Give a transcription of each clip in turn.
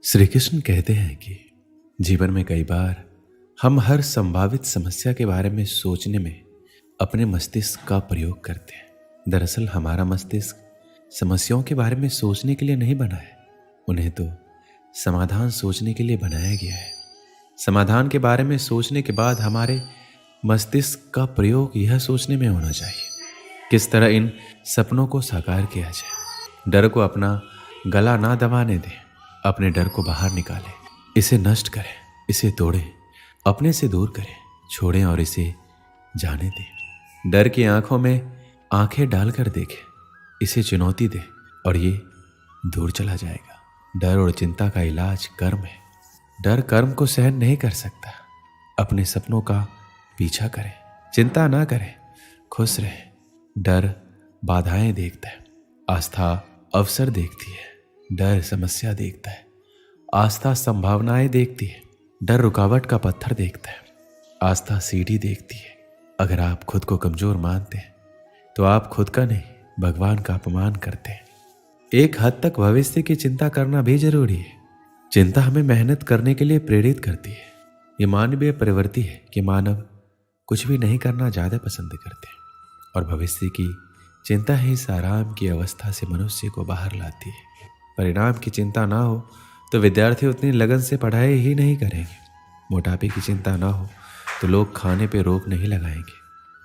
श्री कृष्ण कहते हैं कि जीवन में कई बार हम हर संभावित समस्या के बारे में सोचने में अपने मस्तिष्क का प्रयोग करते हैं। दरअसल हमारा मस्तिष्क समस्याओं के बारे में सोचने के लिए नहीं बना है, उन्हें तो समाधान सोचने के लिए बनाया गया है। समाधान के बारे में सोचने के बाद हमारे मस्तिष्क का प्रयोग यह सोचने में होना चाहिए किस तरह इन सपनों को साकार किया जाए। डर को अपना गला ना दबाने दें, अपने डर को बाहर निकालें, इसे नष्ट करें, इसे तोड़ें, अपने से दूर करें, छोड़ें और इसे जाने दें। डर की आंखों में आंखें डालकर देखें, इसे चुनौती दें और ये दूर चला जाएगा। डर और चिंता का इलाज कर्म है। डर कर्म को सहन नहीं कर सकता। अपने सपनों का पीछा करें, चिंता ना करें, खुश रहें। डर बाधाएं देखता है, आस्था अवसर देखती है। डर समस्या देखता है, आस्था संभावनाएं देखती है। डर रुकावट का पत्थर देखता है, आस्था सीढ़ी देखती है। अगर आप खुद को कमजोर मानते हैं तो आप खुद का नहीं भगवान का अपमान करते हैं। एक हद तक भविष्य की चिंता करना भी जरूरी है। चिंता हमें मेहनत करने के लिए प्रेरित करती है। ये मानवीय प्रवृत्ति है कि मानव कुछ भी नहीं करना ज्यादा पसंद करते हैं और भविष्य की चिंता ही इस आराम की अवस्था से मनुष्य को बाहर लाती है। परिणाम की चिंता ना हो तो विद्यार्थी उतनी लगन से पढ़ाई ही नहीं करेंगे। मोटापे की चिंता ना हो तो लोग खाने पे रोक नहीं लगाएंगे।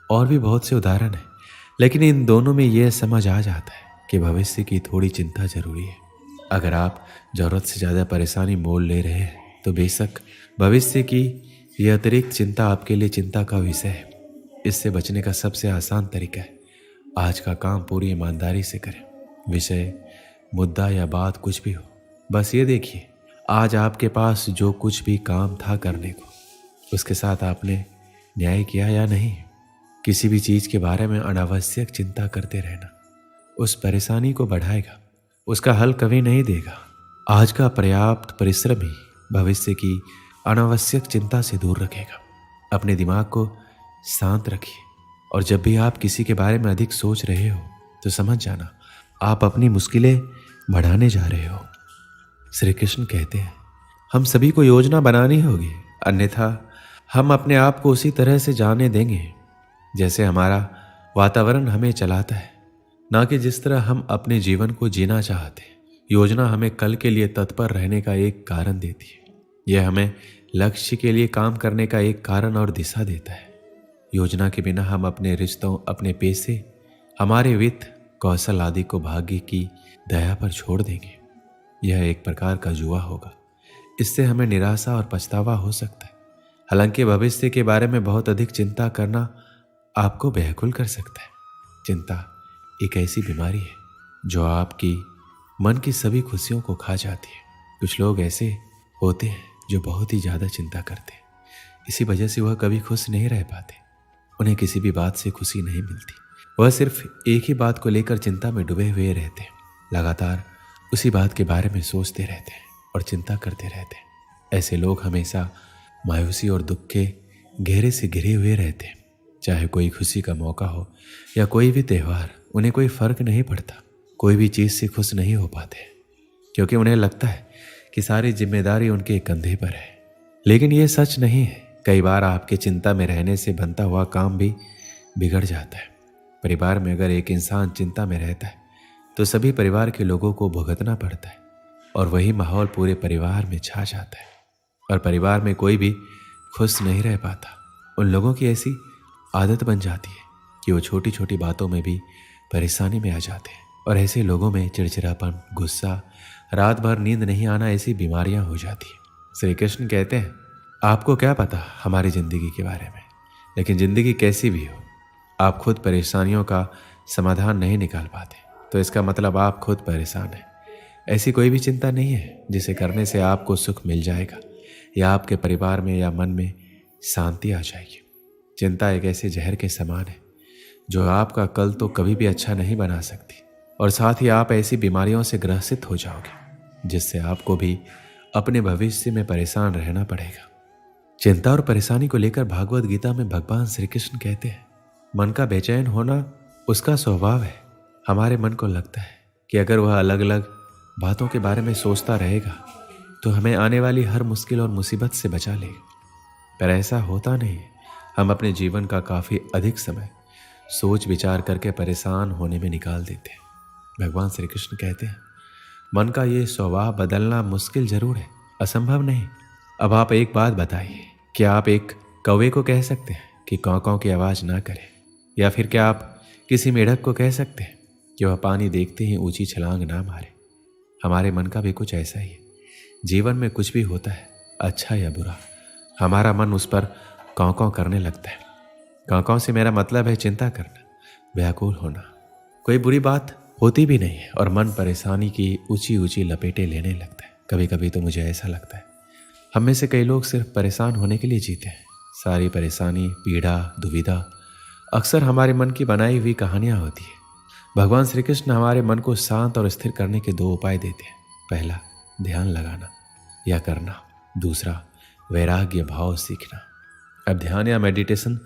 और भी बहुत से उदाहरण हैं, लेकिन इन दोनों में यह समझ आ जाता है कि भविष्य की थोड़ी चिंता जरूरी है। अगर आप जरूरत से ज़्यादा परेशानी मोल ले रहे हैं तो बेशक भविष्य की यह अतिरिक्त चिंता आपके लिए चिंता का विषय है। इससे बचने का सबसे आसान तरीका है आज का काम पूरी ईमानदारी से करें। विषय, मुद्दा या बात कुछ भी हो, बस ये देखिए आज आपके पास जो कुछ भी काम था करने को, उसके साथ आपने न्याय किया या नहीं। किसी भी चीज़ के बारे में अनावश्यक चिंता करते रहना उस परेशानी को बढ़ाएगा, उसका हल कभी नहीं देगा। आज का पर्याप्त परिश्रम ही भविष्य की अनावश्यक चिंता से दूर रखेगा। अपने दिमाग को शांत रखिए और जब भी आप किसी के बारे में अधिक सोच रहे हो तो समझ जाना आप अपनी मुश्किलें बढ़ाने जा रहे हो। श्री कृष्ण कहते हैं हम सभी को योजना बनानी होगी, अन्यथा हम अपने आप को उसी तरह से जाने देंगे जैसे हमारा वातावरण हमें चलाता है, ना कि जिस तरह हम अपने जीवन को जीना चाहते हैं। योजना हमें कल के लिए तत्पर रहने का एक कारण देती है। यह हमें लक्ष्य के लिए काम करने का एक कारण और दिशा देता है। योजना के बिना हम अपने रिश्तों, अपने पैसे, हमारे वित्त, कौशल आदि को भाग्य की दया पर छोड़ देंगे। यह एक प्रकार का जुआ होगा। इससे हमें निराशा और पछतावा हो सकता है। हालांकि भविष्य के बारे में बहुत अधिक चिंता करना आपको व्याकुल कर सकता है। चिंता एक ऐसी बीमारी है जो आपकी मन की सभी खुशियों को खा जाती है। कुछ लोग ऐसे होते हैं जो बहुत ही ज़्यादा चिंता करते हैं, इसी वजह से वह कभी खुश नहीं रह पाते। उन्हें किसी भी बात से खुशी नहीं मिलती। वह सिर्फ एक ही बात को लेकर चिंता में डूबे हुए रहते हैं, लगातार उसी बात के बारे में सोचते रहते हैं और चिंता करते रहते हैं। ऐसे लोग हमेशा मायूसी और दुख के घेरे से घिरे हुए रहते हैं। चाहे कोई खुशी का मौका हो या कोई भी त्यौहार, उन्हें कोई फर्क नहीं पड़ता। कोई भी चीज़ से खुश नहीं हो पाते क्योंकि उन्हें लगता है कि सारी जिम्मेदारी उनके कंधे पर है। लेकिन ये सच नहीं है। कई बार आपके चिंता में रहने से बनता हुआ काम भी बिगड़ जाता है। परिवार में अगर एक इंसान चिंता में रहता है तो सभी परिवार के लोगों को भुगतना पड़ता है और वही माहौल पूरे परिवार में छा जाता है और परिवार में कोई भी खुश नहीं रह पाता। उन लोगों की ऐसी आदत बन जाती है कि वो छोटी छोटी बातों में भी परेशानी में आ जाते हैं और ऐसे लोगों में चिड़चिड़ापन, गुस्सा, रात भर नींद नहीं आना, ऐसी बीमारियां हो जाती हैं। श्री कृष्ण कहते हैं आपको क्या पता हमारी जिंदगी के बारे में, लेकिन जिंदगी कैसी भी हो आप खुद परेशानियों का समाधान नहीं निकाल पाते तो इसका मतलब आप खुद परेशान हैं। ऐसी कोई भी चिंता नहीं है जिसे करने से आपको सुख मिल जाएगा या आपके परिवार में या मन में शांति आ जाएगी। चिंता एक ऐसे जहर के समान है जो आपका कल तो कभी भी अच्छा नहीं बना सकती और साथ ही आप ऐसी बीमारियों से ग्रसित हो जाओगे जिससे आपको भी अपने भविष्य में परेशान रहना पड़ेगा। चिंता और परेशानी को लेकर भागवत गीता में भगवान श्री कृष्ण कहते हैं मन का बेचैन होना उसका स्वभाव है। हमारे मन को लगता है कि अगर वह अलग अलग बातों के बारे में सोचता रहेगा तो हमें आने वाली हर मुश्किल और मुसीबत से बचा लेगा। पर ऐसा होता नहीं है। हम अपने जीवन का काफ़ी अधिक समय सोच विचार करके परेशान होने में निकाल देते हैं। भगवान श्री कृष्ण कहते हैं, मन का ये स्वभाव बदलना मुश्किल जरूर है, असंभव नहीं। अब आप एक बात बताइए, क्या आप एक कौवे को कह सकते हैं कि काँव काँव की आवाज़ ना करे? या फिर क्या आप किसी मेढक को कह सकते हैं कि वह पानी देखते ही ऊंची छलांग ना मारे? हमारे मन का भी कुछ ऐसा ही है। जीवन में कुछ भी होता है, अच्छा या बुरा, हमारा मन उस पर काँव काँव करने लगता है। काँव काँव से मेरा मतलब है चिंता करना, व्याकुल होना। कोई बुरी बात होती भी नहीं है और मन परेशानी की ऊंची ऊंची लपेटें लेने लगता है। कभी कभी तो मुझे ऐसा लगता है हम में से कई लोग सिर्फ परेशान होने के लिए जीते हैं। सारी परेशानी, पीड़ा, दुविधा अक्सर हमारे मन की बनाई हुई कहानियाँ होती है। भगवान श्री कृष्ण हमारे मन को शांत और स्थिर करने के 2 उपाय देते हैं। पहला, ध्यान लगाना या करना। दूसरा, वैराग्य भाव सीखना। अब ध्यान या मेडिटेशन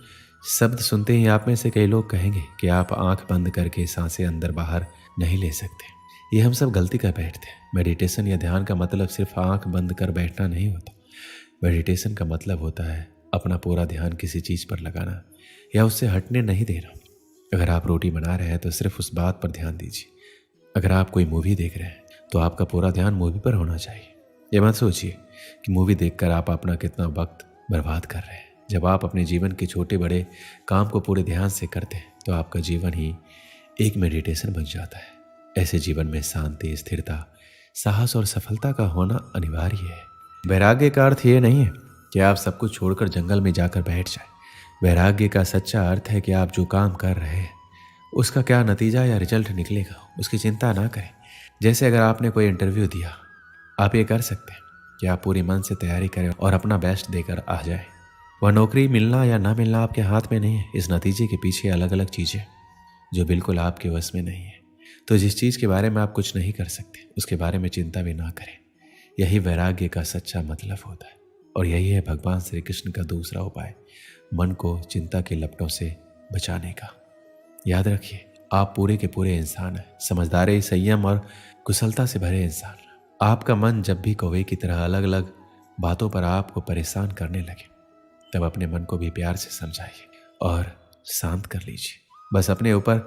शब्द सुनते ही आप में से कई लोग कहेंगे कि आप आंख बंद करके सांसें अंदर बाहर नहीं ले सकते। ये हम सब गलती कर बैठते हैं। मेडिटेशन या ध्यान का मतलब सिर्फ आंख बंद कर बैठना नहीं होता। मेडिटेशन का मतलब होता है अपना पूरा ध्यान किसी चीज़ पर लगाना या उससे हटने नहीं देना। अगर आप रोटी बना रहे हैं तो सिर्फ उस बात पर ध्यान दीजिए। अगर आप कोई मूवी देख रहे हैं तो आपका पूरा ध्यान मूवी पर होना चाहिए। ये मत सोचिए कि मूवी देखकर आप अपना कितना वक्त बर्बाद कर रहे हैं। जब आप अपने जीवन के छोटे बड़े काम को पूरे ध्यान से करते हैं तो आपका जीवन ही एक मेडिटेशन बन जाता है। ऐसे जीवन में शांति, स्थिरता, साहस और सफलता का होना अनिवार्य है। वैराग्य का अर्थ ये नहीं है कि आप सब कुछ छोड़कर जंगल में जाकर बैठ जाएं। वैराग्य का सच्चा अर्थ है कि आप जो काम कर रहे हैं उसका क्या नतीजा या रिजल्ट निकलेगा उसकी चिंता ना करें। जैसे अगर आपने कोई इंटरव्यू दिया, आप ये कर सकते हैं कि आप पूरे मन से तैयारी करें और अपना बेस्ट देकर आ जाए। वह नौकरी मिलना या ना मिलना आपके हाथ में नहीं है। इस नतीजे के पीछे अलग अलग चीज़ें जो बिल्कुल आपके वश में नहीं है। तो जिस चीज़ के बारे में आप कुछ नहीं कर सकते उसके बारे में चिंता भी ना करें। यही वैराग्य का सच्चा मतलब होता है और यही है भगवान श्री कृष्ण का दूसरा उपाय, मन को चिंता के लपटों से बचाने का। याद रखिए, आप पूरे के पूरे इंसान हैं, समझदारी, संयम और कुशलता से भरे इंसान। आपका मन जब भी कौवे की तरह अलग अलग बातों पर आपको परेशान करने लगे तब अपने मन को भी प्यार से समझाइए और शांत कर लीजिए। बस अपने ऊपर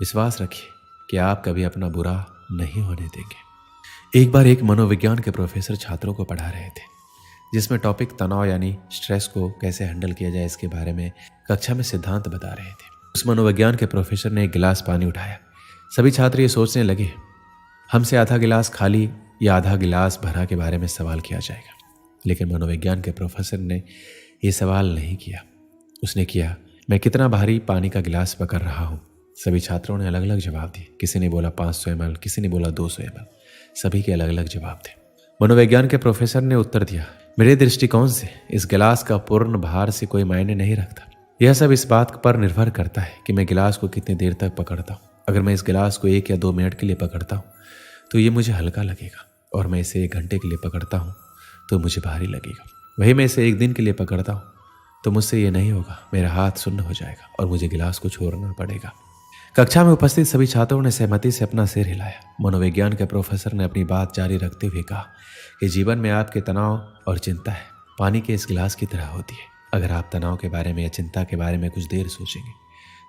विश्वास रखिए कि आप कभी अपना बुरा नहीं होने देंगे। एक बार एक मनोविज्ञान के प्रोफेसर छात्रों को पढ़ा रहे थे, जिसमें टॉपिक तनाव यानी स्ट्रेस को कैसे हैंडल किया जाए इसके बारे में कक्षा में सिद्धांत बता रहे थे। उस मनोविज्ञान के प्रोफेसर ने एक गिलास पानी उठाया। सभी छात्र ये सोचने लगे हमसे आधा गिलास खाली या आधा गिलास भरा के बारे में सवाल किया जाएगा। लेकिन मनोविज्ञान के प्रोफेसर ने ये सवाल नहीं किया। उसने किया, मैं कितना भारी पानी का गिलास पकड़ रहा हूँ। सभी छात्रों ने अलग अलग जवाब दिए। किसी ने बोला 500 ml, किसी ने बोला 200 ml। सभी के अलग अलग जवाब थे। मनोविज्ञान के प्रोफेसर ने उत्तर दिया, मेरे दृष्टिकोण से इस गिलास का पूर्ण भार से कोई मायने नहीं रखता। यह सब इस बात पर निर्भर करता है कि मैं गिलास को कितनी देर तक पकड़ता हूँ। अगर मैं इस गिलास को 1 या 2 मिनट के लिए पकड़ता हूँ तो ये मुझे हल्का लगेगा, और मैं इसे 1 घंटे के लिए पकड़ता हूँ तो मुझे भारी लगेगा। वही मैं इसे 1 दिन के लिए पकड़ता हूँ तो मुझसे ये नहीं होगा, मेरा हाथ सुन्न हो जाएगा और मुझे गिलास को छोड़ना पड़ेगा। कक्षा में उपस्थित सभी छात्रों ने सहमति से अपना सिर हिलाया। मनोविज्ञान के प्रोफेसर ने अपनी बात जारी रखते हुए कहा कि जीवन में आपके तनाव और चिंता है पानी के इस गिलास की तरह होती है। अगर आप तनाव के बारे में या चिंता के बारे में कुछ देर सोचेंगे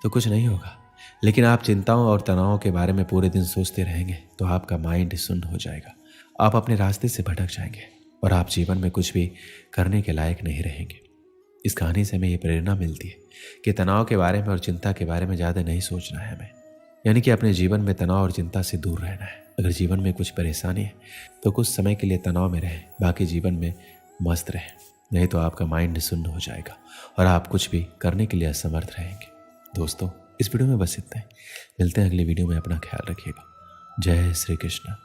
तो कुछ नहीं होगा, लेकिन आप चिंताओं और तनाव के बारे में पूरे दिन सोचते रहेंगे तो आपका माइंड सुन्न हो जाएगा। आप अपने रास्ते से भटक जाएंगे और आप जीवन में कुछ भी करने के लायक नहीं रहेंगे। इस कहानी से हमें ये प्रेरणा मिलती है कि तनाव के बारे में और चिंता के बारे में ज़्यादा नहीं सोचना है हमें, यानी कि अपने जीवन में तनाव और चिंता से दूर रहना है। अगर जीवन में कुछ परेशानी है तो कुछ समय के लिए तनाव में रहें, बाकी जीवन में मस्त रहें, नहीं तो आपका माइंड सुन्न हो जाएगा और आप कुछ भी करने के लिए असमर्थ रहेंगे। दोस्तों, इस वीडियो में बस इतना ही। मिलते हैं अगली वीडियो में। अपना ख्याल रखिएगा। जय श्री कृष्ण।